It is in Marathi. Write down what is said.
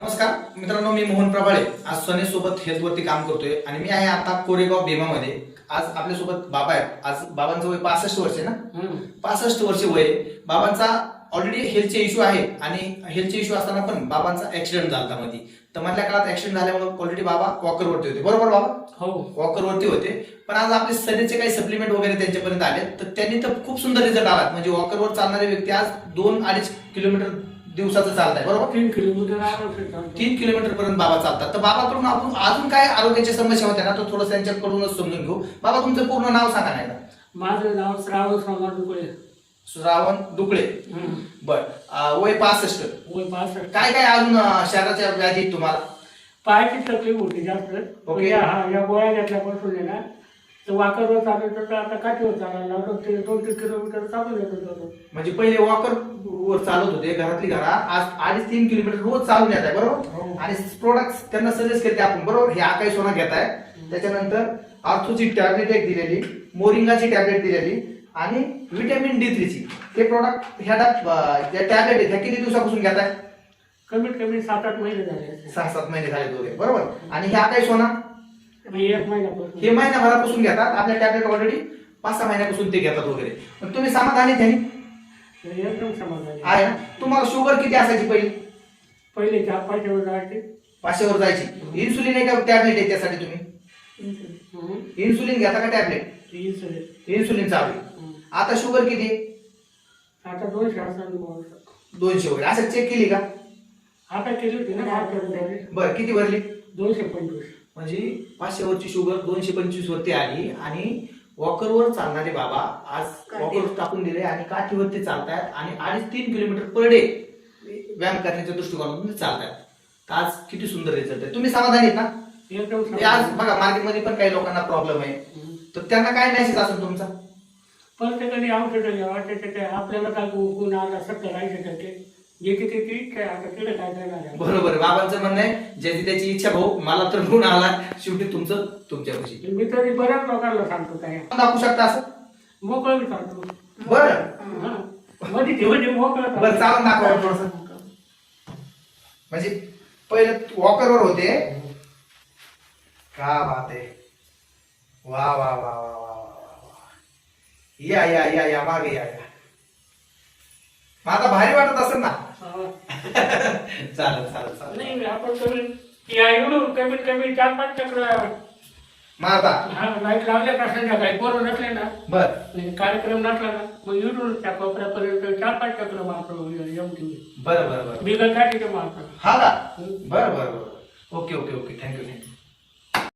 नमस्कार मित्रांनो, मी मोहन प्रभाळे आज सने सोबत हेल्थवरती काम करतोय आणि मी आहे आता कोरेगाव भीमामध्ये. आज आपल्या सोबत बाबा आहेत. आज बाबांचं वय 65 वर्ष आहे ना. 65 वर्ष वय आहे. बाबांचा ऑलरेडी हेल्थचे इश्यू आहे आणि हेल्थचे इश्यू असताना पण बाबांचा ऍक्सिडेंट झाला मध्ये. तर मधल्या काळात ऍक्सिडेंट झाल्यामुळे ऑलरेडी बाबा वॉकरवरती होते. बरोबर बाबा? हो, वॉकरवरती होते. पण आज आपले सनेचे काही सप्लिमेंट वगैरे त्यांच्यापर्यंत आले तर त्यांनी तर खूप सुंदर रिझल्ट आला. म्हणजे वॉकरवर चालणारे व्यक्ती आज 2-2.5 किलोमीटर दिवसाचं चालताय. बरोबर? 3 किलोमीटर आरामशीर चालतो. 3 किलोमीटर पर्यंत बाबा चालतात. तर बाबाकडून आपण अजून काय आरोग्याच्या समस्या होत्या ना तर थोडं त्यांच्याकडूनच समजून घेऊ. बाबा तुमचं पूर्ण नाव सांगा नाही का? माझं नाव श्रावण सोमवार दुबळे. श्रावण दुकळे. बर. वय 65. वय 65. काय काय अजून शरीराच्या व्याधी आहेत तुम्हाला? पायाची तकलीफ होती जास्त. ओके. या गोळ्या घेतल्यापासून आहे ना तर वाकरवर चालवतो तर आता काठीवर चालायला लागलो. ते 2-3 किलोमीटर चालू येतो. म्हणजे पहिले वॉकर वर चालत होते घरातली घरात, आज 2.5-3 किलोमीटर रोज चालून येत आहे. बरोबर? आणि प्रोडक्ट त्यांना सजेस्ट करते आपण. बरोबर? हे आकाई सोना घेताय. त्याच्यानंतर आर्थोची टॅबलेट एक दिलेली, मोरिंगाची टॅबलेट दिलेली आणि व्हिटॅमिन D3 ची. हे प्रोडक्ट ह्या टॅबलेट आहेत ह्या किती दिवसापासून घेताय? कमीत कमी 7-8 महिने झाले. 6-7 महिने झाले वगैरे. बरोबर? आणि हे आकाई सोना 1 महिन्यापासून. हे महिन्याभरापासून घेतात. आपल्या टॅबलेट ऑलरेडी 5-6 महिन्यापासून ते घेतात वगैरे. पण तुम्ही समाधानी त्यांनी एकदम समाधानी आहे ना? तुम्हाला शुगर किती असायची पहिली? पहिले 4-5 वर जायचे. 500 वर जायची. इन्सुलिन आहे का टॅबलेट आहे त्यासाठी तुम्ही? इन्सुलिन घेता का टॅबलेट? इन्सुलिन चालू आहे. आता शुगर किती? आता 200 असताना 200 वगैरे. असं चेक केली का? आता केली होती ना बरं, किती भरली? 225. म्हणजे 500 वरची शुगर 225 वरती आली आणि वॉकरवर चालणारे बाबा आज वॉकर टाकून दिले आणि काठीवरती चालतायत आणि 2.5-3 किलोमीटर पर डे व्यायाम करण्याच्या दृष्टिकोनातून चालतायत. तर आज किती सुंदर रिझल्ट आहे. तुम्ही समाधानी आहेत ना? एकदम आज बघा मार्केटमध्ये पण काही लोकांना प्रॉब्लेम आहे तर त्यांना काय मेसेज असेल तुमचा? प्रत्येकाने औषध घ्यावा. त्याच्या आपल्याला काय गुण आला 70-80%. जे किती काय आता केलं काय करणार. बरोबर. बाबांचं म्हणणं आहे ज्याची त्याची इच्छा. भाऊ मला तर गुण आला, शेवटी तुमचं तुमच्यापाशी. मी तरी बऱ्याच लोकांना सांगतो काय दाखवू शकता असं? मोकळं मी सांगतो. बरं मध्ये मोकळं बरं चालून दाखवा थोडस. म्हणजे पहिले वॉकरवर होते. का बात आहे. वा वा वा वा वा वा. या या या या मागे या या. मग आता भारी वाटत असेल ना? चालेल चालेल चालेल. नाही आपण कमीत कमी 4-5 चक्र मारता. लाईट लावल्या का संध्याकाळी पोरं नसले ना बर. कार्यक्रम नसला ना मग इकडून त्या कोपऱ्यापर्यंत 4-5 चक्र मारतो. बरं बरं बरं. बिगर काठी मारतो. हा का? बरं बरं बरं. Okay okay okay. Thank you thank you.